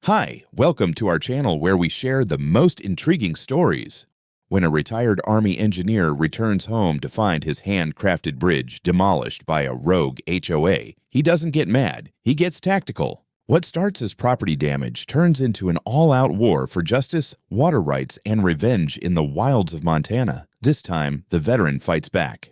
Hi, welcome to our channel where we share the most intriguing stories. When a retired Army engineer returns home to find his handcrafted bridge demolished by a rogue HOA, he doesn't get mad, he gets tactical. What starts as property damage turns into an all-out war for justice, water rights, and revenge in the wilds of Montana. This time, the veteran fights back.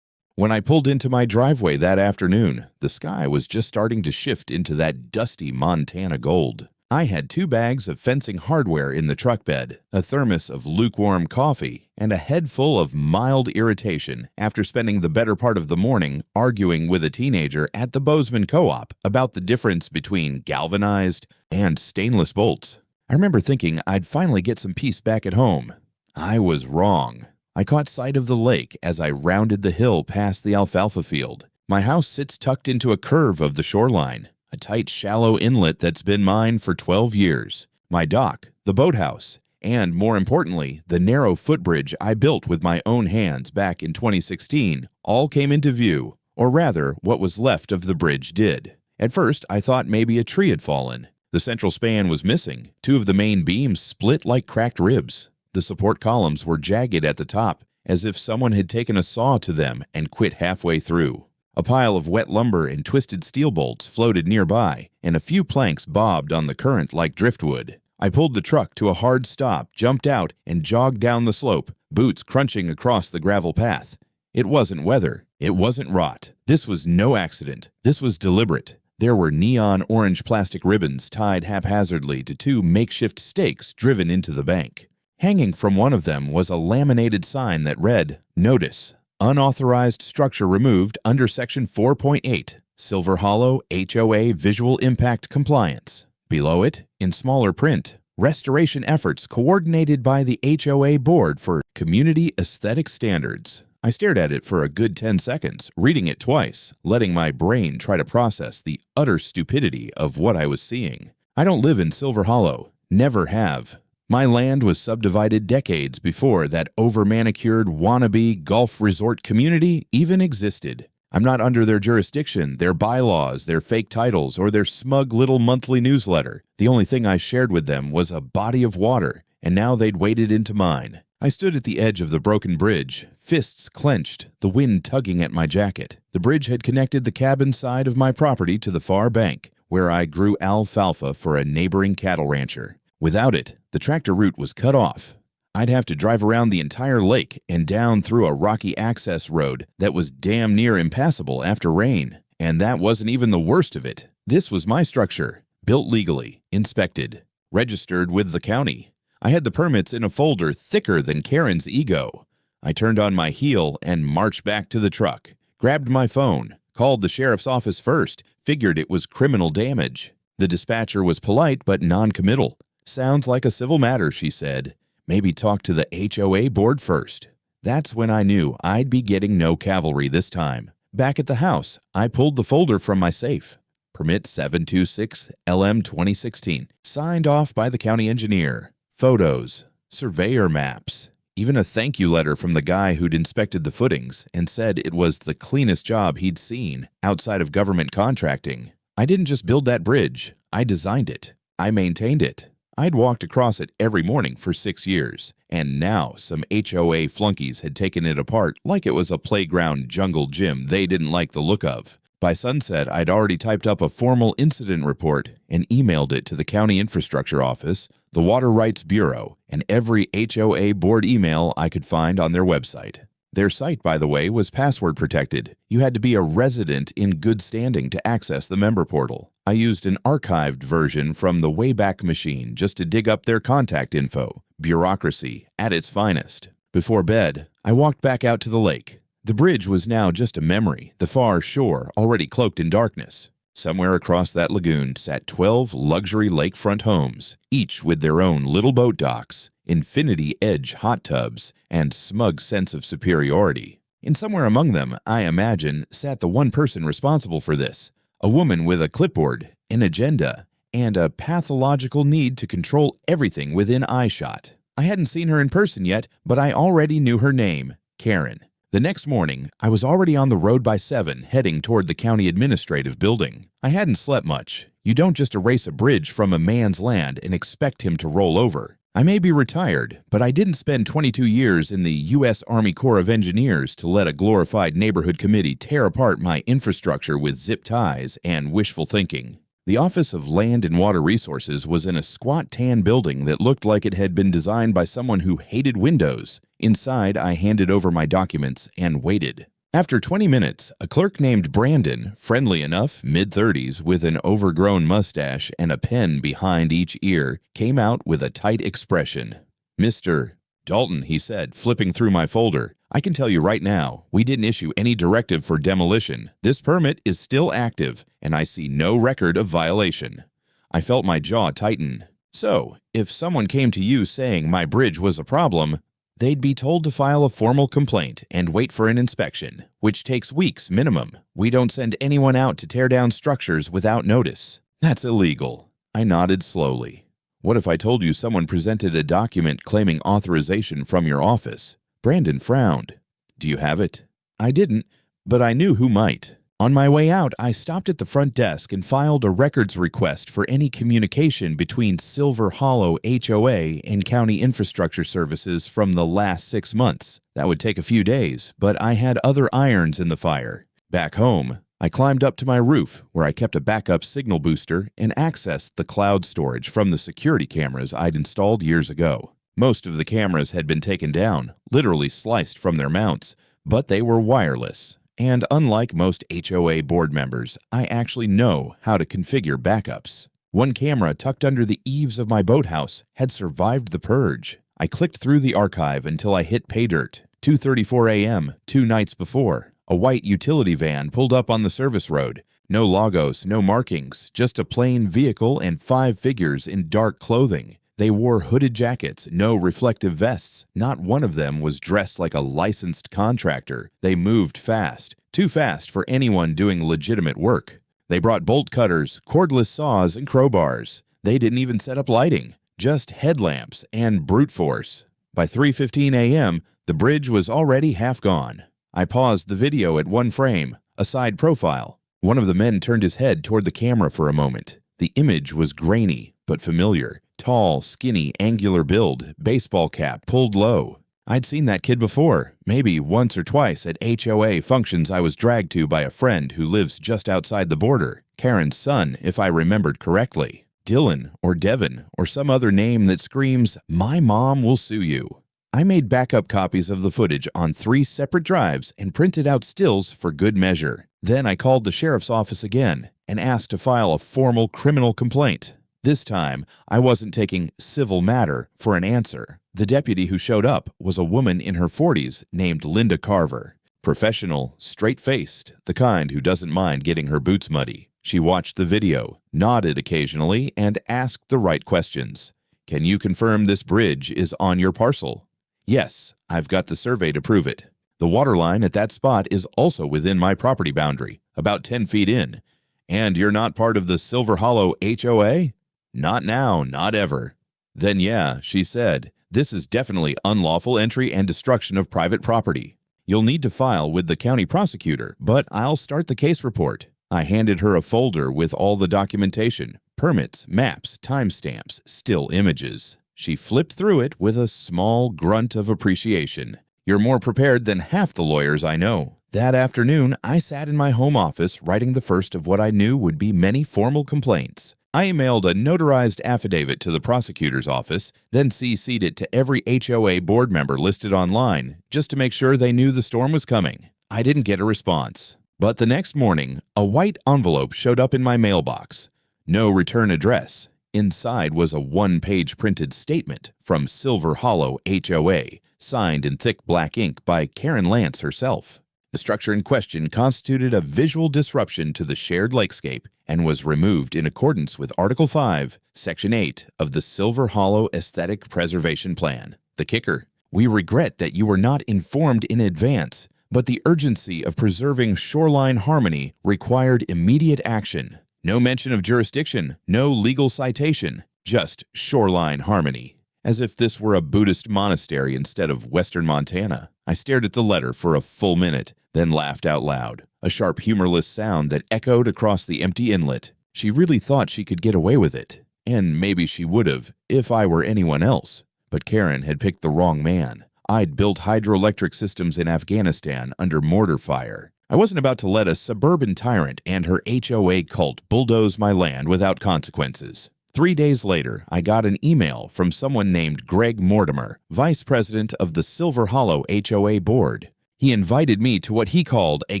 When I pulled into my driveway that afternoon, the sky was just starting to shift into that dusty Montana gold. I had 2 bags of fencing hardware in the truck bed, a thermos of lukewarm coffee, and a head full of mild irritation after spending the better part of the morning arguing with a teenager at the Bozeman Co-op about the difference between galvanized and stainless bolts. I remember thinking I'd finally get some peace back at home. I was wrong. I caught sight of the lake as I rounded the hill past the alfalfa field. My house sits tucked into a curve of the shoreline, a tight, shallow inlet that's been mine for 12 years. My dock, the boathouse, and more importantly, the narrow footbridge I built with my own hands back in 2016 all came into view, or rather, what was left of the bridge did. At first, I thought maybe a tree had fallen. The central span was missing. 2 of the main beams split like cracked ribs. The support columns were jagged at the top, as if someone had taken a saw to them and quit halfway through. A pile of wet lumber and twisted steel bolts floated nearby, and a few planks bobbed on the current like driftwood. I pulled the truck to a hard stop, jumped out, and jogged down the slope, boots crunching across the gravel path. It wasn't weather. It wasn't rot. This was no accident. This was deliberate. There were neon orange plastic ribbons tied haphazardly to 2 makeshift stakes driven into the bank. Hanging from one of them was a laminated sign that read, "Notice. Unauthorized structure removed under Section 4.8, Silver Hollow HOA Visual Impact Compliance." Below it, in smaller print, "Restoration efforts coordinated by the HOA Board for Community Aesthetic Standards." I stared at it for a good 10 seconds, reading it twice, letting my brain try to process the utter stupidity of what I was seeing. I don't live in Silver Hollow, never have. My land was subdivided decades before that over-manicured wannabe golf resort community even existed. I'm not under their jurisdiction, their bylaws, their fake titles, or their smug little monthly newsletter. The only thing I shared with them was a body of water, and now they'd waded into mine. I stood at the edge of the broken bridge, fists clenched, the wind tugging at my jacket. The bridge had connected the cabin side of my property to the far bank, where I grew alfalfa for a neighboring cattle rancher. Without it, the tractor route was cut off. I'd have to drive around the entire lake and down through a rocky access road that was damn near impassable after rain. And that wasn't even the worst of it. This was my structure, built legally, inspected, registered with the county. I had the permits in a folder thicker than Karen's ego. I turned on my heel and marched back to the truck, grabbed my phone, called the sheriff's office first, figured it was criminal damage. The dispatcher was polite but non-committal. "Sounds like a civil matter," she said. "Maybe talk to the HOA board first." That's when I knew I'd be getting no cavalry this time. Back at the house, I pulled the folder from my safe. Permit 726 LM 2016, signed off by the county engineer. Photos, surveyor maps, even a thank you letter from the guy who'd inspected the footings and said it was the cleanest job he'd seen outside of government contracting. I didn't just build that bridge. I designed it. I maintained it. I'd walked across it every morning for 6 years, and now some HOA flunkies had taken it apart like it was a playground jungle gym they didn't like the look of. By sunset, I'd already typed up a formal incident report and emailed it to the County Infrastructure Office, the Water Rights Bureau, and every HOA board email I could find on their website. Their site, by the way, was password protected. You had to be a resident in good standing to access the member portal. I used an archived version from the Wayback Machine just to dig up their contact info. Bureaucracy at its finest. Before bed, I walked back out to the lake. The bridge was now just a memory, the far shore already cloaked in darkness. Somewhere across that lagoon sat 12 luxury lakefront homes, each with their own little boat docks, infinity edge hot tubs, and smug sense of superiority. And somewhere among them, I imagine, sat the one person responsible for this, a woman with a clipboard, an agenda, and a pathological need to control everything within eyeshot. I hadn't seen her in person yet, but I already knew her name, Karen. The next morning, I was already on the road by 7, heading toward the county administrative building. I hadn't slept much. You don't just erase a bridge from a man's land and expect him to roll over. I may be retired, but I didn't spend 22 years in the U.S. Army Corps of Engineers to let a glorified neighborhood committee tear apart my infrastructure with zip ties and wishful thinking. The Office of Land and Water Resources was in a squat tan building that looked like it had been designed by someone who hated windows. Inside, I handed over my documents and waited. After 20 minutes, a clerk named Brandon, friendly enough, mid-30s, with an overgrown mustache and a pen behind each ear, came out with a tight expression. "Mr. Dalton," he said, flipping through my folder, "I can tell you right now, we didn't issue any directive for demolition. This permit is still active, and I see no record of violation." I felt my jaw tighten. So, if someone came to you saying my bridge was a problem, they'd be told to file a formal complaint and wait for an inspection, which takes weeks minimum. We don't send anyone out to tear down structures without notice. That's illegal. I nodded slowly. What if I told you someone presented a document claiming authorization from your office? Brandon frowned. Do you have it? I didn't, but I knew who might. On my way out, I stopped at the front desk and filed a records request for any communication between Silver Hollow HOA and County Infrastructure Services from the last 6 months. That would take a few days, but I had other irons in the fire. Back home, I climbed up to my roof, where I kept a backup signal booster and accessed the cloud storage from the security cameras I'd installed years ago. Most of the cameras had been taken down, literally sliced from their mounts, but they were wireless. And unlike most HOA board members, I actually know how to configure backups. One camera tucked under the eaves of my boathouse had survived the purge. I clicked through the archive until I hit pay dirt. 2:34 a.m., 2 nights before. A white utility van pulled up on the service road. No logos, no markings, just a plain vehicle and 5 figures in dark clothing. They wore hooded jackets, no reflective vests. Not one of them was dressed like a licensed contractor. They moved fast, too fast for anyone doing legitimate work. They brought bolt cutters, cordless saws, and crowbars. They didn't even set up lighting, just headlamps and brute force. By 3:15 a.m., the bridge was already half gone. I paused the video at 1 frame, a side profile. One of the men turned his head toward the camera for a moment. The image was grainy, but familiar. Tall, skinny, angular build, baseball cap pulled low. I'd seen that kid before, maybe once or twice at HOA functions I was dragged to by a friend who lives just outside the border. Karen's son, if I remembered correctly. Dylan or Devin or some other name that screams, "My mom will sue you." I made backup copies of the footage on 3 separate drives and printed out stills for good measure. Then I called the sheriff's office again and asked to file a formal criminal complaint. This time, I wasn't taking civil matter for an answer. The deputy who showed up was a woman in her 40s named Linda Carver. Professional, straight-faced, the kind who doesn't mind getting her boots muddy. She watched the video, nodded occasionally, and asked the right questions. "Can you confirm this bridge is on your parcel?" "Yes, I've got the survey to prove it. The water line at that spot is also within my property boundary, about 10 feet in. And you're not part of the Silver Hollow HOA?" "Not now, not ever." "Then yeah," she said, "this is definitely unlawful entry and destruction of private property. You'll need to file with the county prosecutor, but I'll start the case report." I handed her a folder with all the documentation, permits, maps, timestamps, still images. She flipped through it with a small grunt of appreciation. "You're more prepared than half the lawyers I know." That afternoon, I sat in my home office writing the first of what I knew would be many formal complaints. I emailed a notarized affidavit to the prosecutor's office, then CC'd it to every HOA board member listed online, just to make sure they knew the storm was coming. I didn't get a response. But the next morning, a white envelope showed up in my mailbox. No return address. Inside was a 1-page printed statement from Silver Hollow HOA, signed in thick black ink by Karen Lance herself. The structure in question constituted a visual disruption to the shared lakescape and was removed in accordance with Article 5, Section 8 of the Silver Hollow Aesthetic Preservation Plan. The kicker: we regret that you were not informed in advance, but the urgency of preserving shoreline harmony required immediate action. No mention of jurisdiction, no legal citation, just shoreline harmony. As if this were a Buddhist monastery instead of Western Montana. I stared at the letter for a full minute, then laughed out loud, a sharp, humorless sound that echoed across the empty inlet. She really thought she could get away with it, and maybe she would have if I were anyone else. But Karen had picked the wrong man. I'd built hydroelectric systems in Afghanistan under mortar fire. I wasn't about to let a suburban tyrant and her HOA cult bulldoze my land without consequences. 3 days later, I got an email from someone named Greg Mortimer, vice president of the Silver Hollow HOA board. He invited me to what he called a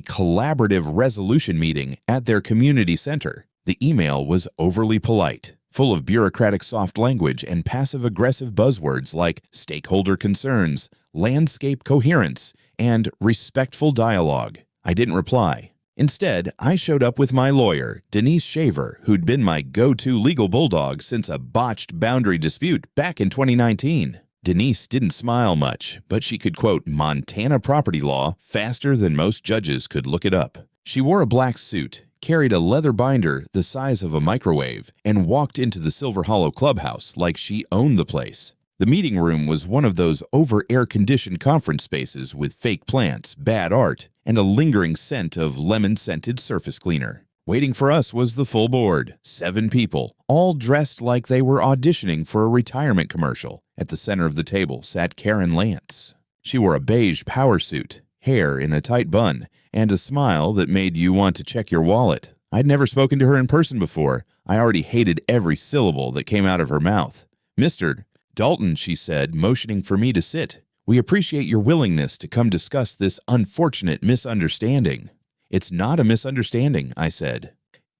collaborative resolution meeting at their community center. The email was overly polite, full of bureaucratic soft language and passive-aggressive buzzwords like stakeholder concerns, landscape coherence, and respectful dialogue. I didn't reply. Instead, I showed up with my lawyer, Denise Shaver, who'd been my go-to legal bulldog since a botched boundary dispute back in 2019. Denise didn't smile much, but she could quote Montana property law faster than most judges could look it up. She wore a black suit, carried a leather binder the size of a microwave, and walked into the Silver Hollow clubhouse like she owned the place. The meeting room was one of those over-air-conditioned conference spaces with fake plants, bad art, and a lingering scent of lemon-scented surface cleaner. Waiting for us was the full board, 7 people, all dressed like they were auditioning for a retirement commercial. At the center of the table sat Karen Lance. She wore a beige power suit, hair in a tight bun, and a smile that made you want to check your wallet. I'd never spoken to her in person before. I already hated every syllable that came out of her mouth. "Mr. Dalton," she said, motioning for me to sit. "We appreciate your willingness to come discuss this unfortunate misunderstanding." "It's not a misunderstanding," I said.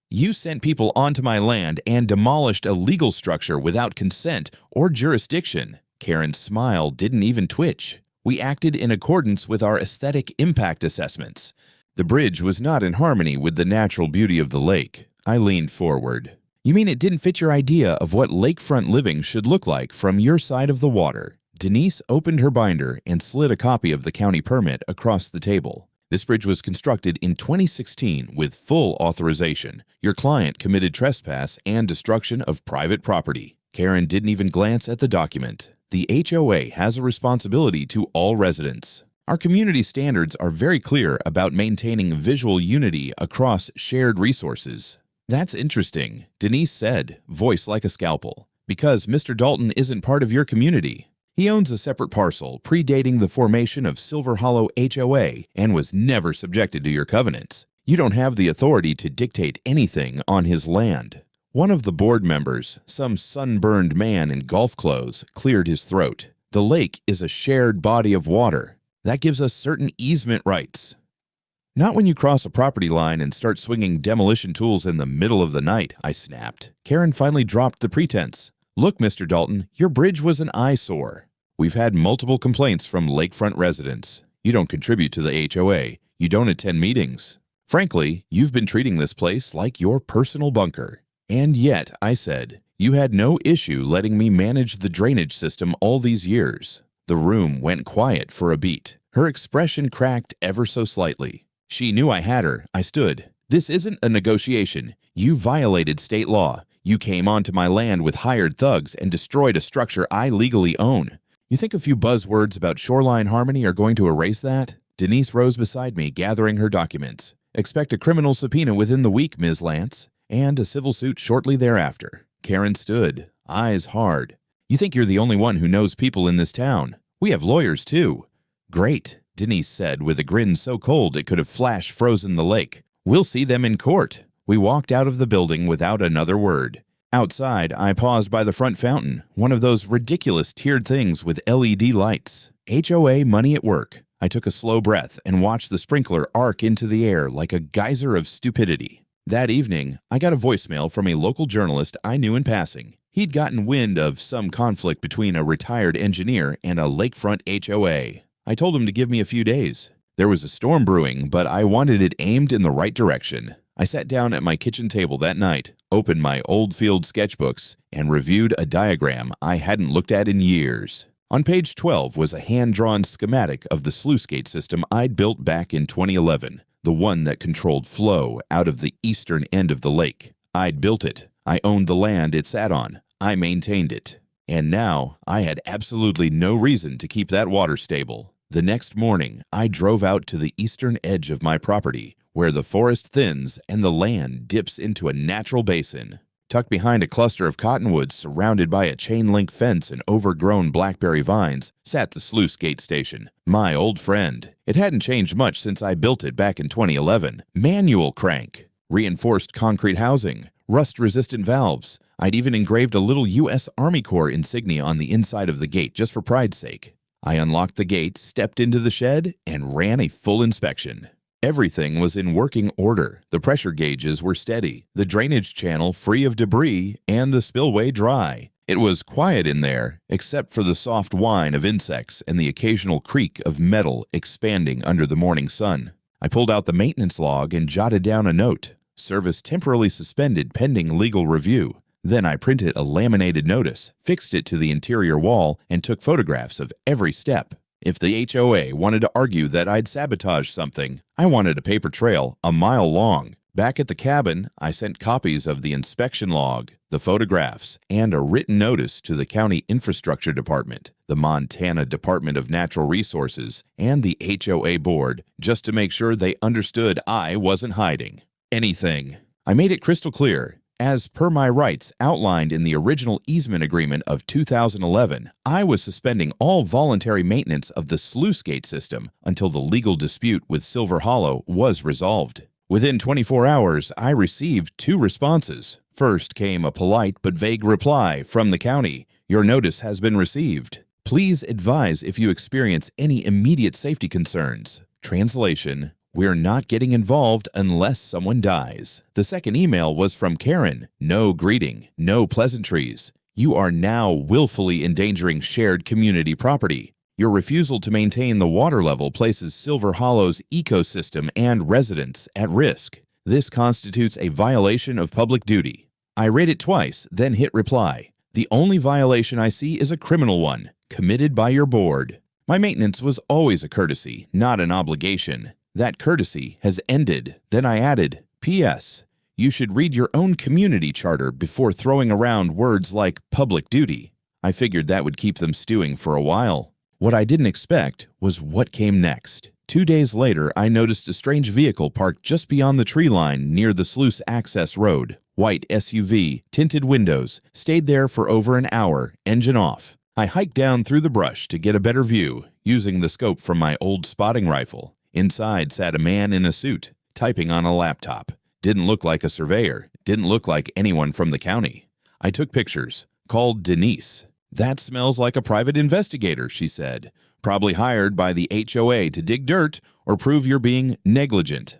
"You sent people onto my land and demolished a legal structure without consent or jurisdiction." Karen's smile didn't even twitch. "We acted in accordance with our aesthetic impact assessments. The bridge was not in harmony with the natural beauty of the lake." I leaned forward. "You mean it didn't fit your idea of what lakefront living should look like from your side of the water?" Denise opened her binder and slid a copy of the county permit across the table. "This bridge was constructed in 2016 with full authorization. Your client committed trespass and destruction of private property." Karen didn't even glance at the document. "The HOA has a responsibility to all residents. Our community standards are very clear about maintaining visual unity across shared resources." "That's interesting," Denise said, voice like a scalpel, "because Mr. Dalton isn't part of your community. He owns a separate parcel predating the formation of Silver Hollow HOA and was never subjected to your covenants. You don't have the authority to dictate anything on his land." One of the board members, some sunburned man in golf clothes, cleared his throat. "The lake is a shared body of water. That gives us certain easement rights." "Not when you cross a property line and start swinging demolition tools in the middle of the night," I snapped. Karen finally dropped the pretense. "Look, Mr. Dalton, your bridge was an eyesore. We've had multiple complaints from lakefront residents. You don't contribute to the HOA. You don't attend meetings. Frankly, you've been treating this place like your personal bunker. And yet," I said, "you had no issue letting me manage the drainage system all these years." The room went quiet for a beat. Her expression cracked ever so slightly. She knew I had her. I stood. "This isn't a negotiation. You violated state law. You came onto my land with hired thugs and destroyed a structure I legally own. You think a few buzzwords about shoreline harmony are going to erase that?" Denise rose beside me, gathering her documents. "Expect a criminal subpoena within the week, Ms. Lance, and a civil suit shortly thereafter." Karen stood, eyes hard. "You think you're the only one who knows people in this town? We have lawyers, too." "Great," Denise said with a grin so cold it could have flash frozen the lake. "We'll see them in court." We walked out of the building without another word. Outside, I paused by the front fountain, one of those ridiculous tiered things with LED lights. HOA money at work. I took a slow breath and watched the sprinkler arc into the air like a geyser of stupidity. That evening, I got a voicemail from a local journalist I knew in passing. He'd gotten wind of some conflict between a retired engineer and a lakefront HOA. I told him to give me a few days. There was a storm brewing, but I wanted it aimed in the right direction. I sat down at my kitchen table that night, opened my old field sketchbooks, and reviewed a diagram I hadn't looked at in years. On page 12 was a hand-drawn schematic of the sluice gate system I'd built back in 2011, the one that controlled flow out of the eastern end of the lake. I'd built it. I owned the land it sat on. I maintained it. And now I had absolutely no reason to keep that water stable. The next morning, I drove out to the eastern edge of my property, where the forest thins and the land dips into a natural basin. Tucked behind a cluster of cottonwoods surrounded by a chain-link fence and overgrown blackberry vines sat the sluice gate station, my old friend. It hadn't changed much since I built it back in 2011. Manual crank, reinforced concrete housing, rust-resistant valves. I'd even engraved a little U.S. Army Corps insignia on the inside of the gate just for pride's sake. I unlocked the gate, stepped into the shed, and ran a full inspection. Everything was in working order. The pressure gauges were steady, the drainage channel free of debris, and the spillway dry. It was quiet in there, except for the soft whine of insects and the occasional creak of metal expanding under the morning sun. I pulled out the maintenance log and jotted down a note: service temporarily suspended pending legal review. Then I printed a laminated notice, fixed it to the interior wall, and took photographs of every step. If the HOA wanted to argue that I'd sabotaged something, I wanted a paper trail a mile long. Back at the cabin, I sent copies of the inspection log, the photographs, and a written notice to the County Infrastructure Department, the Montana Department of Natural Resources, and the HOA Board, just to make sure they understood I wasn't hiding anything. I made it crystal clear. As per my rights outlined in the original easement agreement of 2011, I was suspending all voluntary maintenance of the sluice gate system until the legal dispute with Silver Hollow was resolved. Within 24 hours, I received 2 responses. First came a polite but vague reply from the county: "Your notice has been received. Please advise if you experience any immediate safety concerns." Translation: "We're not getting involved unless someone dies." The second email was from Karen. "No greeting, no pleasantries. You are now willfully endangering shared community property. Your refusal to maintain the water level places Silver Hollow's ecosystem and residents at risk. This constitutes a violation of public duty." I read it twice, then hit reply. "The only violation I see is a criminal one, committed by your board." My maintenance was always a courtesy, not an obligation. That courtesy has ended. Then I added, "P.S. You should read your own community charter before throwing around words like public duty." I figured that would keep them stewing for a while. What I didn't expect was what came next. 2 days later, I noticed a strange vehicle parked just beyond the tree line near the sluice access road. White SUV, tinted windows, stayed there for over an hour, engine off. I hiked down through the brush to get a better view, using the scope from my old spotting rifle. Inside sat a man in a suit, typing on a laptop. Didn't look like a surveyor, didn't look like anyone from the county. I took pictures, called Denise. "That smells like a private investigator," she said. "Probably hired by the HOA to dig dirt or prove you're being negligent."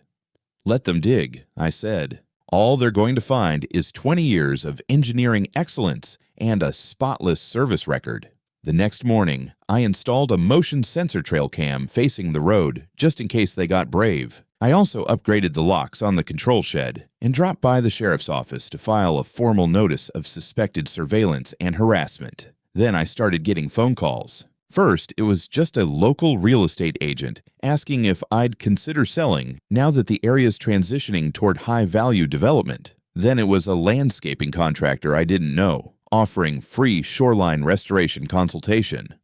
"Let them dig," I said. "All they're going to find is 20 years of engineering excellence and a spotless service record." The next morning, I installed a motion sensor trail cam facing the road, just in case they got brave. I also upgraded the locks on the control shed and dropped by the sheriff's office to file a formal notice of suspected surveillance and harassment. Then I started getting phone calls. First, it was just a local real estate agent asking if I'd consider selling now that the area's transitioning toward high-value development. Then it was a landscaping contractor I didn't know, offering free shoreline restoration consultation.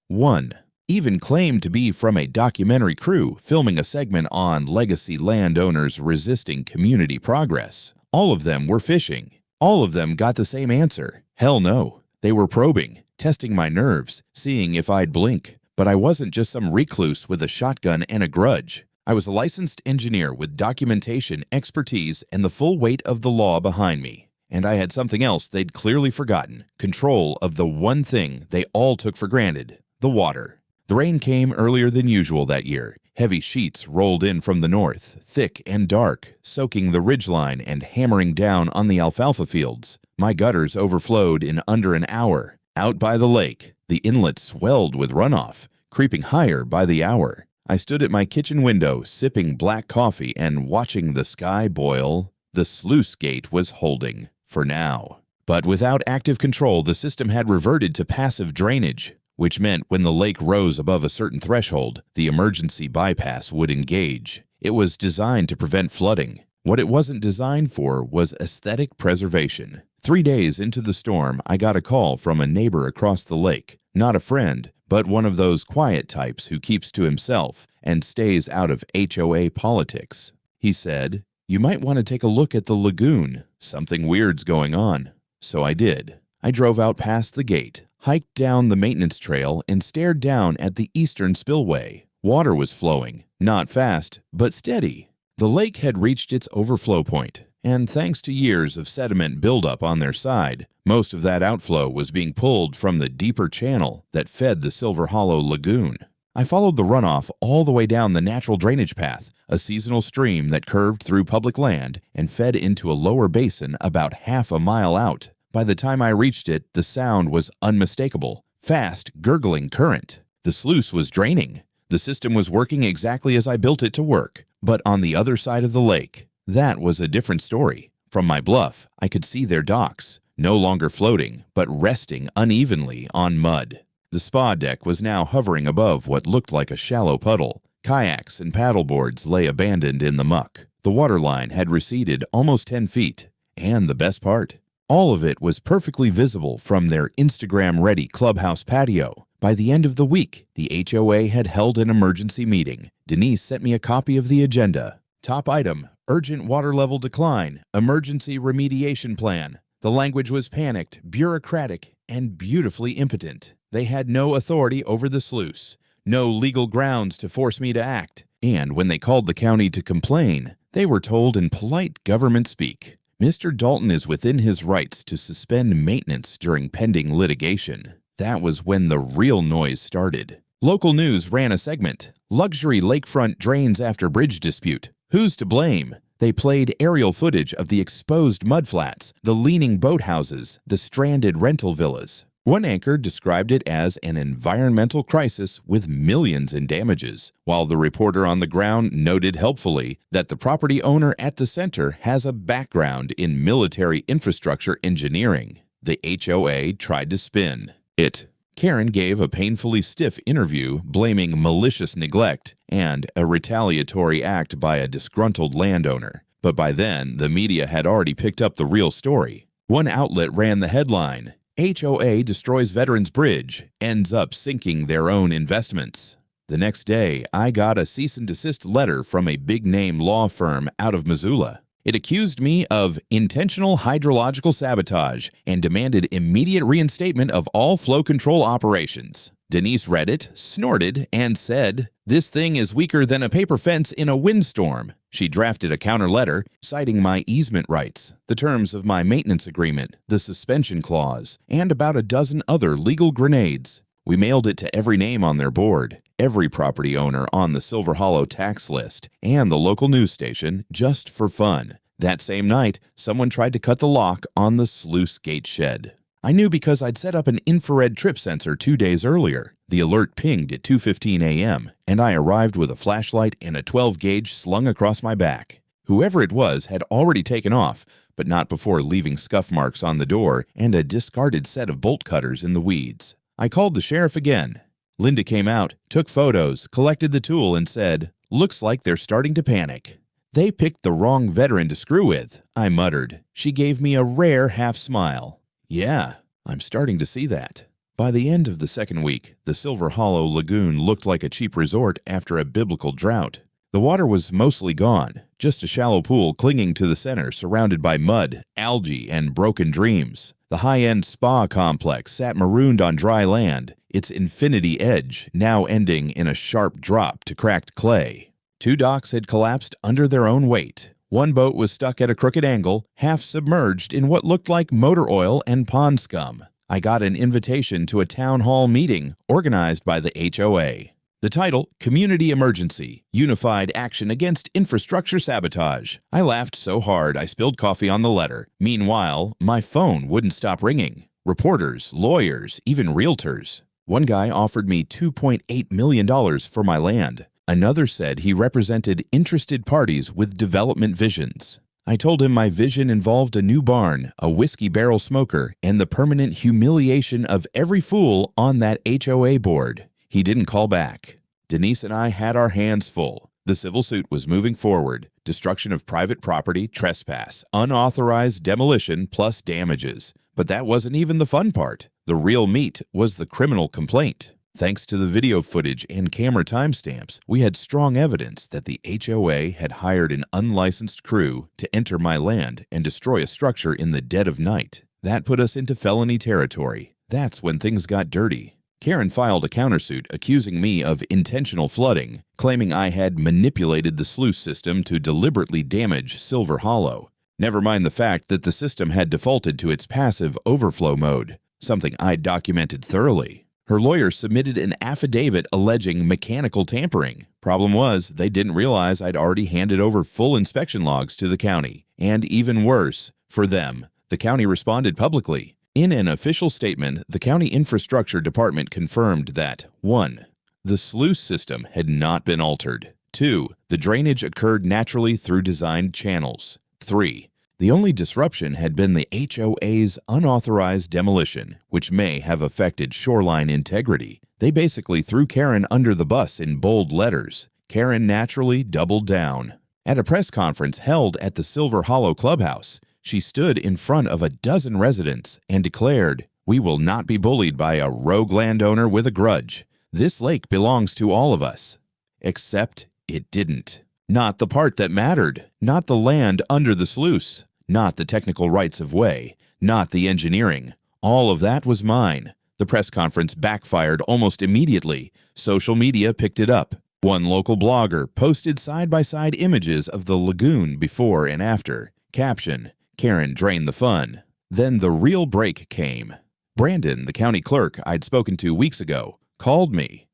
One even claimed to be from a documentary crew filming a segment on legacy landowners resisting community progress. All of them were fishing. All of them got the same answer: hell no. They were probing, testing my nerves, seeing if I'd blink. But I wasn't just some recluse with a shotgun and a grudge. I was a licensed engineer with documentation, expertise, and the full weight of the law behind me. And I had something else they'd clearly forgotten: control of the one thing they all took for granted: the water. The rain came earlier than usual that year. Heavy sheets rolled in from the north, thick and dark, soaking the ridgeline and hammering down on the alfalfa fields. My gutters overflowed in under an hour. Out by the lake, the inlet swelled with runoff, creeping higher by the hour. I stood at my kitchen window, sipping black coffee and watching the sky boil. The sluice gate was holding, for now. But without active control, the system had reverted to passive drainage, which meant when the lake rose above a certain threshold, the emergency bypass would engage. It was designed to prevent flooding. What it wasn't designed for was aesthetic preservation. 3 days into the storm, I got a call from a neighbor across the lake. Not a friend, but one of those quiet types who keeps to himself and stays out of HOA politics. He said, "You might want to take a look at the lagoon. Something weird's going on." So I did. I drove out past the gate, hiked down the maintenance trail, and stared down at the eastern spillway. Water was flowing, not fast, but steady. The lake had reached its overflow point, and thanks to years of sediment buildup on their side, most of that outflow was being pulled from the deeper channel that fed the Silver Hollow Lagoon. I followed the runoff all the way down the natural drainage path, a seasonal stream that curved through public land and fed into a lower basin about half a mile out. By the time I reached it, the sound was unmistakable. Fast, gurgling current. The sluice was draining. The system was working exactly as I built it to work, but on the other side of the lake. That was a different story. From my bluff, I could see their docks, no longer floating, but resting unevenly on mud. The spa deck was now hovering above what looked like a shallow puddle. Kayaks and paddleboards lay abandoned in the muck. The waterline had receded almost 10 feet. And the best part, all of it was perfectly visible from their Instagram-ready clubhouse patio. By the end of the week, the HOA had held an emergency meeting. Denise sent me a copy of the agenda. Top item, urgent water level decline, emergency remediation plan. The language was panicked, bureaucratic, and beautifully impotent. They had no authority over the sluice, no legal grounds to force me to act. And when they called the county to complain, they were told in polite government speak, "Mr. Dalton is within his rights to suspend maintenance during pending litigation." That was when the real noise started. Local news ran a segment, "Luxury Lakefront drains after bridge dispute. Who's to blame?" They played aerial footage of the exposed mudflats, the leaning boathouses, the stranded rental villas. One anchor described it as an environmental crisis with millions in damages, while the reporter on the ground noted helpfully that the property owner at the center has a background in military infrastructure engineering. The HOA tried to spin it. Karen gave a painfully stiff interview blaming malicious neglect and a retaliatory act by a disgruntled landowner. But by then, the media had already picked up the real story. One outlet ran the headline, "HOA destroys Veterans Bridge, ends up sinking their own investments." The next day, I got a cease and desist letter from a big-name law firm out of Missoula. It accused me of intentional hydrological sabotage and demanded immediate reinstatement of all flow control operations. Denise read it, snorted, and said, "This thing is weaker than a paper fence in a windstorm." She drafted a counter letter citing my easement rights, the terms of my maintenance agreement, the suspension clause, and about a dozen other legal grenades. We mailed it to every name on their board, every property owner on the Silver Hollow tax list, and the local news station, just for fun. That same night, someone tried to cut the lock on the sluice gate shed. I knew because I'd set up an infrared trip sensor 2 days earlier. The alert pinged at 2:15 a.m., and I arrived with a flashlight and a 12-gauge slung across my back. Whoever it was had already taken off, but not before leaving scuff marks on the door and a discarded set of bolt cutters in the weeds. I called the sheriff again. Linda came out, took photos, collected the tool, and said, "Looks like they're starting to panic." "They picked the wrong veteran to screw with," I muttered. She gave me a rare half-smile. "Yeah, I'm starting to see that." By the end of the second week, the Silver Hollow Lagoon looked like a cheap resort after a biblical drought. The water was mostly gone, just a shallow pool clinging to the center surrounded by mud, algae, and broken dreams. The high-end spa complex sat marooned on dry land, its infinity edge now ending in a sharp drop to cracked clay. 2 docks had collapsed under their own weight. One boat was stuck at a crooked angle, half submerged in what looked like motor oil and pond scum. I got an invitation to a town hall meeting organized by the HOA. The title, Community Emergency, Unified Action Against Infrastructure Sabotage. I laughed so hard I spilled coffee on the letter. Meanwhile, my phone wouldn't stop ringing. Reporters, lawyers, even realtors. One guy offered me $2.8 million for my land. Another said he represented interested parties with development visions. I told him my vision involved a new barn, a whiskey barrel smoker, and the permanent humiliation of every fool on that HOA board. He didn't call back. Denise and I had our hands full. The civil suit was moving forward. Destruction of private property, trespass, unauthorized demolition, plus damages. But that wasn't even the fun part. The real meat was the criminal complaint. Thanks to the video footage and camera timestamps, we had strong evidence that the HOA had hired an unlicensed crew to enter my land and destroy a structure in the dead of night. That put us into felony territory. That's when things got dirty. Karen filed a countersuit accusing me of intentional flooding, claiming I had manipulated the sluice system to deliberately damage Silver Hollow. Never mind the fact that the system had defaulted to its passive overflow mode, something I'd documented thoroughly. Her lawyer submitted an affidavit alleging mechanical tampering. Problem was, they didn't realize I'd already handed over full inspection logs to the county. And even worse, for them, the county responded publicly. In an official statement, the County Infrastructure Department confirmed that 1. The sluice system had not been altered. 2. The drainage occurred naturally through designed channels. 3. The only disruption had been the HOA's unauthorized demolition, which may have affected shoreline integrity. They basically threw Karen under the bus in bold letters. Karen naturally doubled down. At a press conference held at the Silver Hollow Clubhouse, she stood in front of a dozen residents and declared, "We will not be bullied by a rogue landowner with a grudge. This lake belongs to all of us." Except it didn't. Not the part that mattered, not the land under the sluice, not the technical rights of way, not the engineering. All of that was mine. The press conference backfired almost immediately. Social media picked it up. One local blogger posted side-by-side images of the lagoon before and after. Caption, "Karen drained the fun." Then the real break came. Brandon, the county clerk I'd spoken to weeks ago, called me.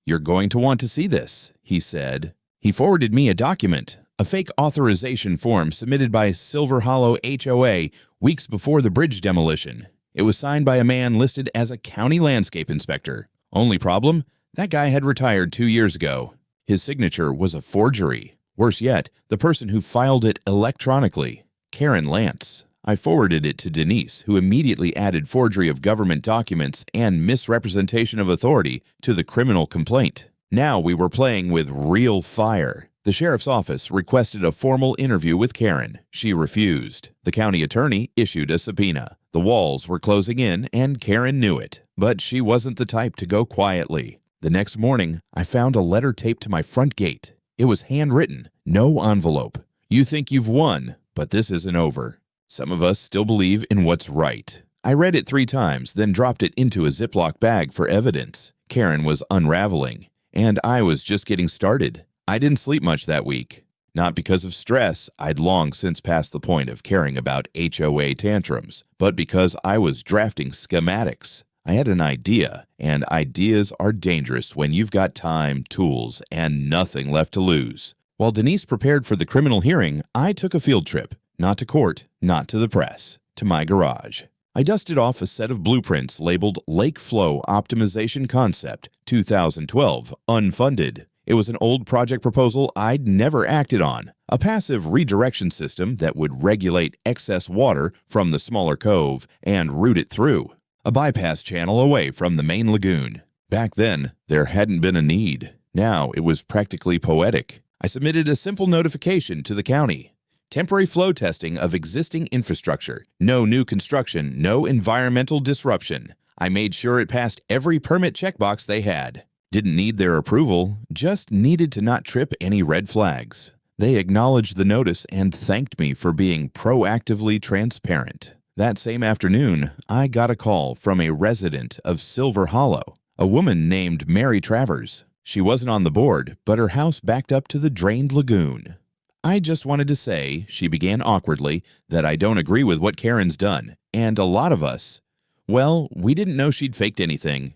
"You're going to want to see this," he said. He forwarded me a document, a fake authorization form submitted by Silver Hollow HOA weeks before the bridge demolition. It was signed by a man listed as a county landscape inspector. Only problem? That guy had retired 2 years ago. His signature was a forgery. Worse yet, the person who filed it electronically, Karen Lance. I forwarded it to Denise, who immediately added forgery of government documents and misrepresentation of authority to the criminal complaint. Now we were playing with real fire. The sheriff's office requested a formal interview with Karen. She refused. The county attorney issued a subpoena. The walls were closing in, and Karen knew it. But she wasn't the type to go quietly. The next morning, I found a letter taped to my front gate. It was handwritten, no envelope. "You think you've won, but this isn't over. Some of us still believe in what's right." I read it 3 times, then dropped it into a Ziploc bag for evidence. Karen was unraveling. And I was just getting started. I didn't sleep much that week. Not because of stress, I'd long since passed the point of caring about HOA tantrums, but because I was drafting schematics. I had an idea, and ideas are dangerous when you've got time, tools, and nothing left to lose. While Denise prepared for the criminal hearing, I took a field trip, not to court, not to the press, to my garage. I dusted off a set of blueprints labeled Lake Flow Optimization Concept 2012 Unfunded. It was an old project proposal I'd never acted on, a passive redirection system that would regulate excess water from the smaller cove and route it through, a bypass channel away from the main lagoon. Back then, there hadn't been a need. Now it was practically poetic. I submitted a simple notification to the county. Temporary flow testing of existing infrastructure. No new construction, no environmental disruption. I made sure it passed every permit checkbox they had. Didn't need their approval, just needed to not trip any red flags. They acknowledged the notice and thanked me for being proactively transparent. That same afternoon, I got a call from a resident of Silver Hollow, a woman named Mary Travers. She wasn't on the board, but her house backed up to the drained lagoon. "I just wanted to say," she began awkwardly, "that I don't agree with what Karen's done, and a lot of us, well, we didn't know she'd faked anything."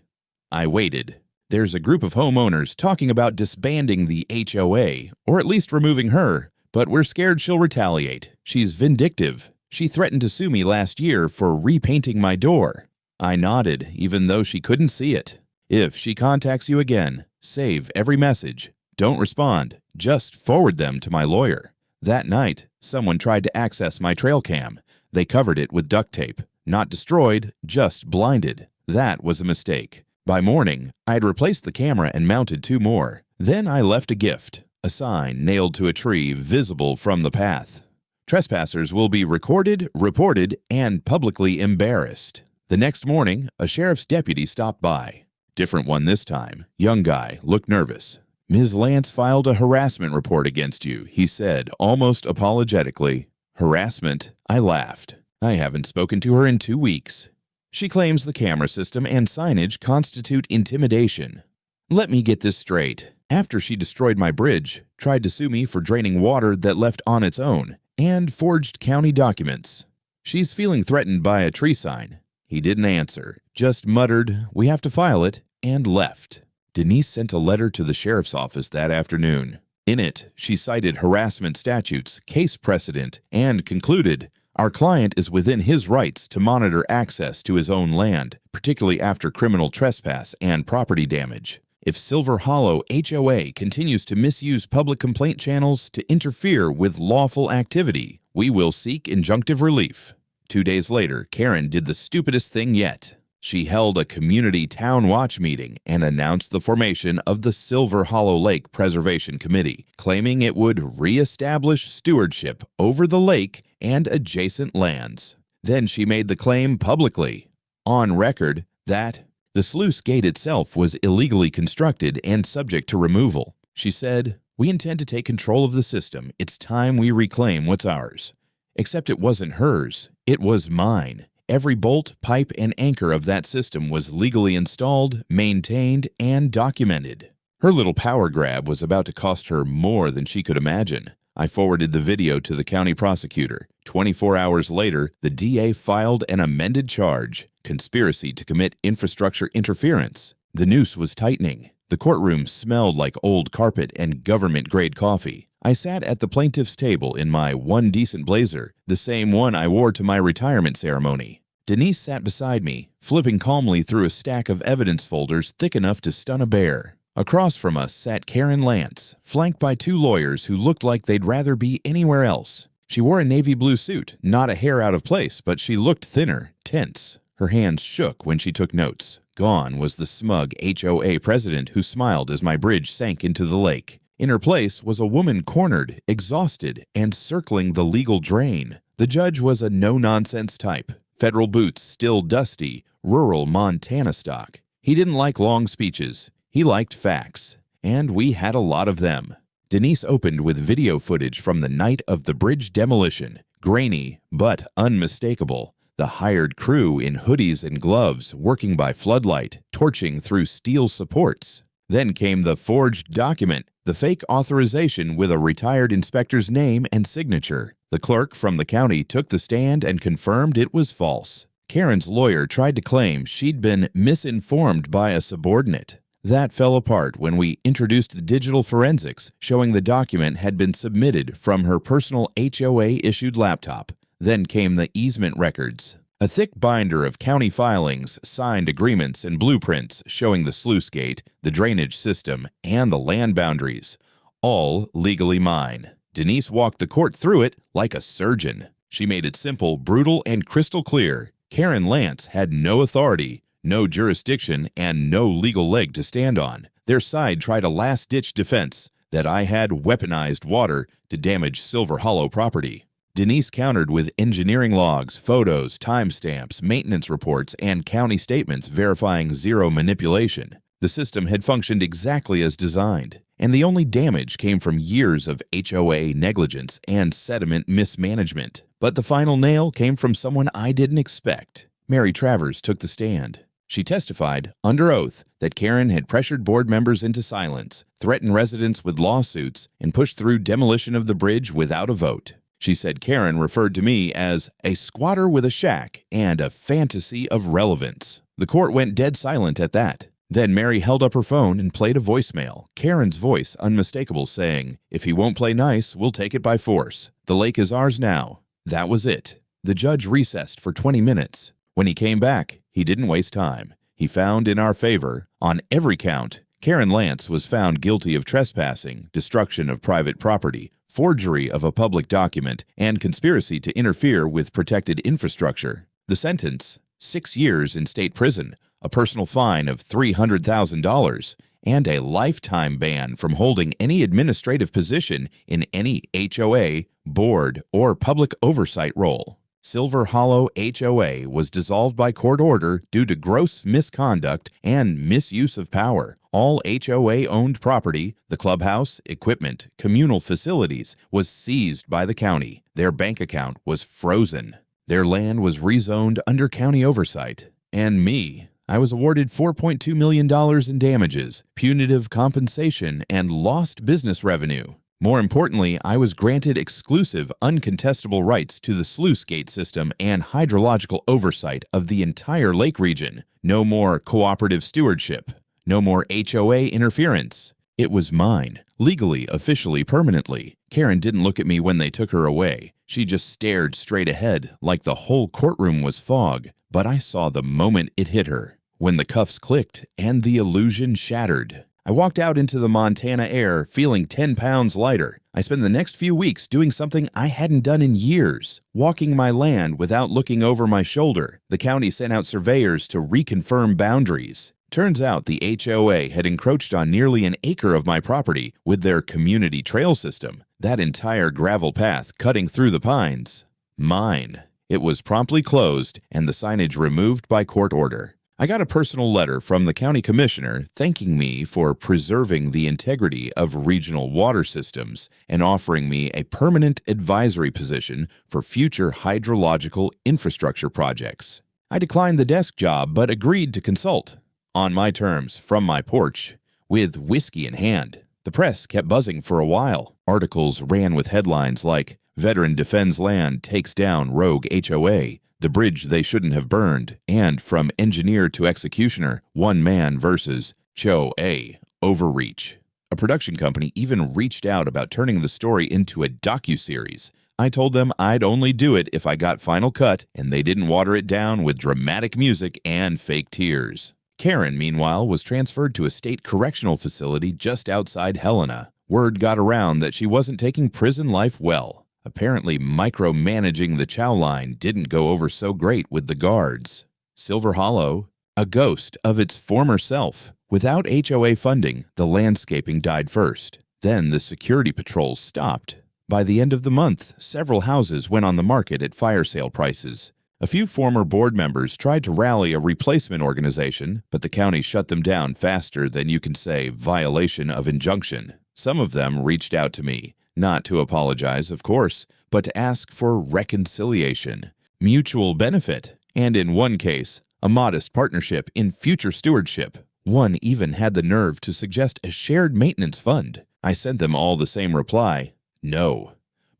I waited. There's a group of homeowners talking about disbanding the HOA, or at least removing her, but we're scared she'll retaliate. She's vindictive. She threatened to sue me last year for repainting my door. I nodded, even though she couldn't see it. "If she contacts you again, save every message. Don't respond. Just forward them to my lawyer." That night, someone tried to access my trail cam. They covered it with duct tape. Not destroyed, just blinded. That was a mistake. By morning, I'd replaced the camera and mounted 2 more. Then I left a gift, a sign nailed to a tree visible from the path. Trespassers will be recorded, reported, and publicly embarrassed. The next morning, a sheriff's deputy stopped by. Different one this time. Young guy, looked nervous. Ms. Lance filed a harassment report against you, he said, almost apologetically. Harassment? I laughed. I haven't spoken to her in 2 weeks. She claims the camera system and signage constitute intimidation. Let me get this straight. After she destroyed my bridge, tried to sue me for draining water that left on its own, and forged county documents. She's feeling threatened by a tree sign. He didn't answer, just muttered, "We have to file it," and left. Denise sent a letter to the sheriff's office that afternoon. In it, she cited harassment statutes, case precedent, and concluded, "Our client is within his rights to monitor access to his own land, particularly after criminal trespass and property damage. If Silver Hollow HOA continues to misuse public complaint channels to interfere with lawful activity, we will seek injunctive relief." 2 days later, Karen did the stupidest thing yet. She held a community town watch meeting and announced the formation of the Silver Hollow Lake Preservation Committee, claiming it would reestablish stewardship over the lake and adjacent lands. Then she made the claim publicly, on record, that the sluice gate itself was illegally constructed and subject to removal. She said, "We intend to take control of the system. It's time we reclaim what's ours." Except it wasn't hers. It was mine. Every bolt, pipe, and anchor of that system was legally installed, maintained, and documented. Her little power grab was about to cost her more than she could imagine. I forwarded the video to the county prosecutor. 24 hours later, the DA filed an amended charge, conspiracy to commit infrastructure interference. The noose was tightening. The courtroom smelled like old carpet and government-grade coffee. I sat at the plaintiff's table in my one decent blazer, the same one I wore to my retirement ceremony. Denise sat beside me, flipping calmly through a stack of evidence folders thick enough to stun a bear. Across from us sat Karen Lance, flanked by 2 lawyers who looked like they'd rather be anywhere else. She wore a navy blue suit, not a hair out of place, but she looked thinner, tense. Her hands shook when she took notes. Gone was the smug HOA president who smiled as my bridge sank into the lake. In her place was a woman cornered, exhausted, and circling the legal drain. The judge was a no-nonsense type. Federal boots still dusty, rural Montana stock. He didn't like long speeches. He liked facts. And we had a lot of them. Denise opened with video footage from the night of the bridge demolition. Grainy, but unmistakable. The hired crew in hoodies and gloves working by floodlight, torching through steel supports. Then came the forged document, the fake authorization with a retired inspector's name and signature. The clerk from the county took the stand and confirmed it was false. Karen's lawyer tried to claim she'd been misinformed by a subordinate. That fell apart when we introduced the digital forensics showing the document had been submitted from her personal HOA-issued laptop. Then came the easement records. A thick binder of county filings, signed agreements, and blueprints showing the sluice gate, the drainage system, and the land boundaries. All legally mine. Denise walked the court through it like a surgeon. She made it simple, brutal, and crystal clear. Karen Lance had no authority, no jurisdiction, and no legal leg to stand on. Their side tried a last-ditch defense that I had weaponized water to damage Silver Hollow property. Denise countered with engineering logs, photos, timestamps, maintenance reports, and county statements verifying zero manipulation. The system had functioned exactly as designed, and the only damage came from years of HOA negligence and sediment mismanagement. But the final nail came from someone I didn't expect. Mary Travers took the stand. She testified, under oath, that Karen had pressured board members into silence, threatened residents with lawsuits, and pushed through demolition of the bridge without a vote. She said Karen referred to me as a squatter with a shack and a fantasy of relevance. The court went dead silent at that. Then Mary held up her phone and played a voicemail, Karen's voice unmistakable, saying, "If he won't play nice, we'll take it by force. The lake is ours now." That was it. The judge recessed for 20 minutes. When he came back, he didn't waste time. He found in our favor, on every count, Karen Lance was found guilty of trespassing, destruction of private property, forgery of a public document, and conspiracy to interfere with protected infrastructure. The sentence, 6 years in state prison, a personal fine of $300,000, and a lifetime ban from holding any administrative position in any HOA, board, or public oversight role. Silver Hollow HOA was dissolved by court order due to gross misconduct and misuse of power. All HOA-owned property, the clubhouse, equipment, communal facilities, was seized by the county. Their bank account was frozen. Their land was rezoned under county oversight. And me, I was awarded $4.2 million in damages, punitive compensation, and lost business revenue. More importantly, I was granted exclusive, uncontestable rights to the sluice gate system and hydrological oversight of the entire lake region. No more cooperative stewardship. No more HOA interference. It was mine, legally, officially, permanently. Karen didn't look at me when they took her away. She just stared straight ahead, like the whole courtroom was fog. But I saw the moment it hit her, when the cuffs clicked and the illusion shattered. I walked out into the Montana air feeling 10 pounds lighter. I spent the next few weeks doing something I hadn't done in years, walking my land without looking over my shoulder. The county sent out surveyors to reconfirm boundaries. Turns out the HOA had encroached on nearly an acre of my property with their community trail system, that entire gravel path cutting through the pines. Mine. It was promptly closed and the signage removed by court order. I got a personal letter from the county commissioner thanking me for preserving the integrity of regional water systems and offering me a permanent advisory position for future hydrological infrastructure projects. I declined the desk job but agreed to consult, on my terms, from my porch, with whiskey in hand. The press kept buzzing for a while. Articles ran with headlines like, "Veteran Defends Land Takes Down Rogue HOA," "The Bridge They Shouldn't Have Burned," and "From Engineer to Executioner, One Man versus HOA Overreach." A production company even reached out about turning the story into a docuseries. I told them I'd only do it if I got final cut and they didn't water it down with dramatic music and fake tears. Karen, meanwhile, was transferred to a state correctional facility just outside Helena. Word got around that she wasn't taking prison life well. Apparently, micromanaging the chow line didn't go over so great with the guards. Silver Hollow, a ghost of its former self. Without HOA funding, the landscaping died first. Then the security patrols stopped. By the end of the month, several houses went on the market at fire sale prices. A few former board members tried to rally a replacement organization, but the county shut them down faster than you can say violation of injunction. Some of them reached out to me, not to apologize, of course, but to ask for reconciliation, mutual benefit, and in one case, a modest partnership in future stewardship. One even had the nerve to suggest a shared maintenance fund. I sent them all the same reply, no.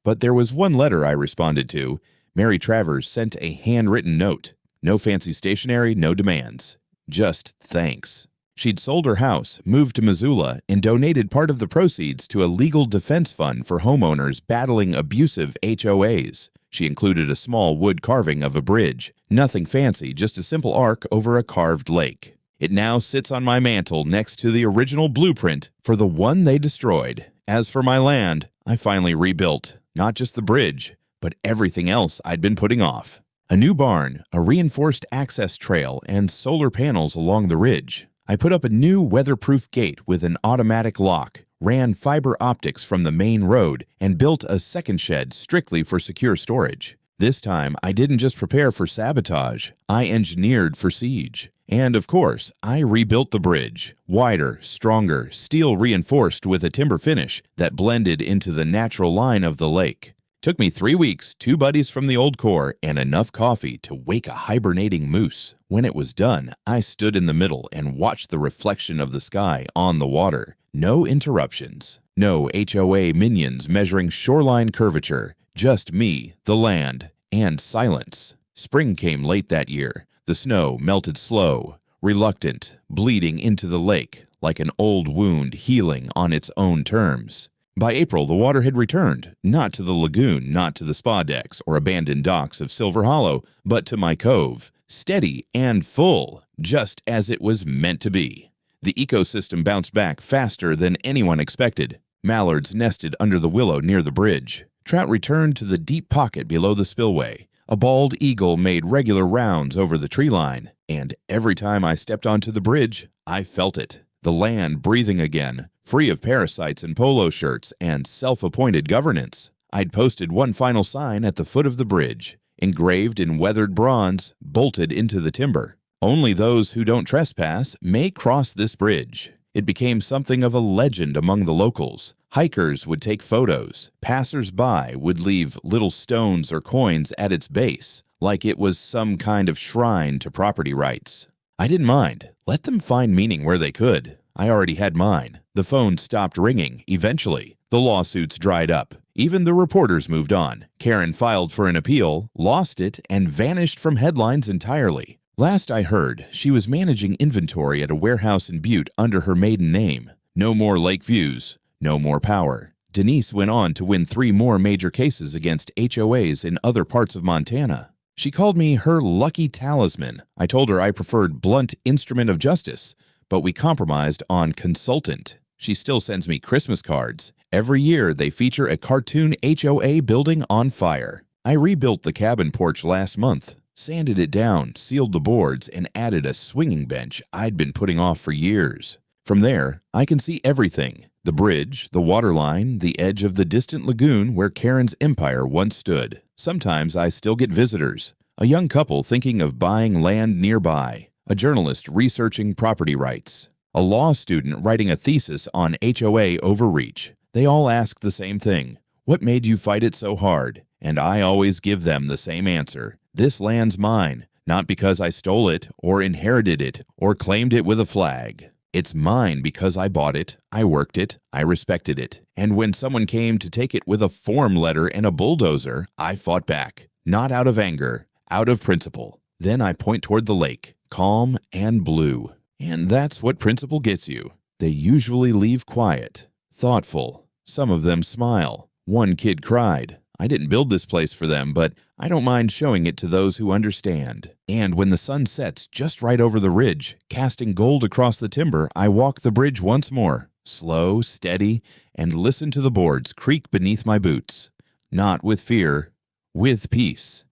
But there was one letter I responded to. Mary Travers sent a handwritten note. No fancy stationery, no demands. Just thanks. She'd sold her house, moved to Missoula, and donated part of the proceeds to a legal defense fund for homeowners battling abusive HOAs. She included a small wood carving of a bridge. Nothing fancy, just a simple arc over a carved lake. It now sits on my mantle next to the original blueprint for the one they destroyed. As for my land, I finally rebuilt, not just the bridge, but everything else I'd been putting off. A new barn, a reinforced access trail, and solar panels along the ridge. I put up a new weatherproof gate with an automatic lock, ran fiber optics from the main road, and built a second shed strictly for secure storage. This time, I didn't just prepare for sabotage, I engineered for siege. And of course, I rebuilt the bridge, wider, stronger, steel reinforced with a timber finish that blended into the natural line of the lake. Took me 3 weeks, 2 buddies from the old Corps, and enough coffee to wake a hibernating moose. When it was done, I stood in the middle and watched the reflection of the sky on the water. No interruptions. No HOA minions measuring shoreline curvature. Just me, the land, and silence. Spring came late that year. The snow melted slow, reluctant, bleeding into the lake like an old wound healing on its own terms. By April, the water had returned, not to the lagoon, not to the spa decks or abandoned docks of Silver Hollow, but to my cove, steady and full, just as it was meant to be. The ecosystem bounced back faster than anyone expected. Mallards nested under the willow near the bridge. Trout returned to the deep pocket below the spillway. A bald eagle made regular rounds over the tree line, and every time I stepped onto the bridge, I felt it. The land breathing again, free of parasites and polo shirts and self-appointed governance. I'd posted one final sign at the foot of the bridge. engraved in weathered bronze, bolted into the timber. Only those who don't trespass may cross this bridge. It became something of a legend among the locals. Hikers would take photos. Passers-by would leave little stones or coins at its base, like it was some kind of shrine to property rights. I didn't mind. Let them find meaning where they could. I already had mine. The phone stopped ringing, eventually. The lawsuits dried up. Even the reporters moved on. Karen filed for an appeal, lost it, and vanished from headlines entirely. Last I heard, she was managing inventory at a warehouse in Butte under her maiden name. No more lake views, no more power. Denise went on to win 3 more major cases against HOAs in other parts of Montana. She called me her lucky talisman. I told her I preferred blunt instrument of justice, but we compromised on consultant. She still sends me Christmas cards. Every year they feature a cartoon HOA building on fire. I rebuilt the cabin porch last month. Sanded it down, sealed the boards, and added a swinging bench I'd been putting off for years. From there, I can see everything. The bridge, the water line, the edge of the distant lagoon where Karen's empire once stood. Sometimes I still get visitors. A young couple thinking of buying land nearby. A journalist researching property rights. A law student writing a thesis on HOA overreach. They all ask the same thing. What made you fight it so hard? And I always give them the same answer. This land's mine, not because I stole it or inherited it or claimed it with a flag. It's mine because I bought it, I worked it, I respected it. And when someone came to take it with a form letter and a bulldozer, I fought back. Not out of anger, out of principle. Then I point toward the lake, calm and blue. And that's what principle gets you. They usually leave quiet, thoughtful. Some of them smile. One kid cried. I didn't build this place for them, but I don't mind showing it to those who understand. And when the sun sets just right over the ridge, casting gold across the timber, I walk the bridge once more, slow, steady, and listen to the boards creak beneath my boots. Not with fear, with peace.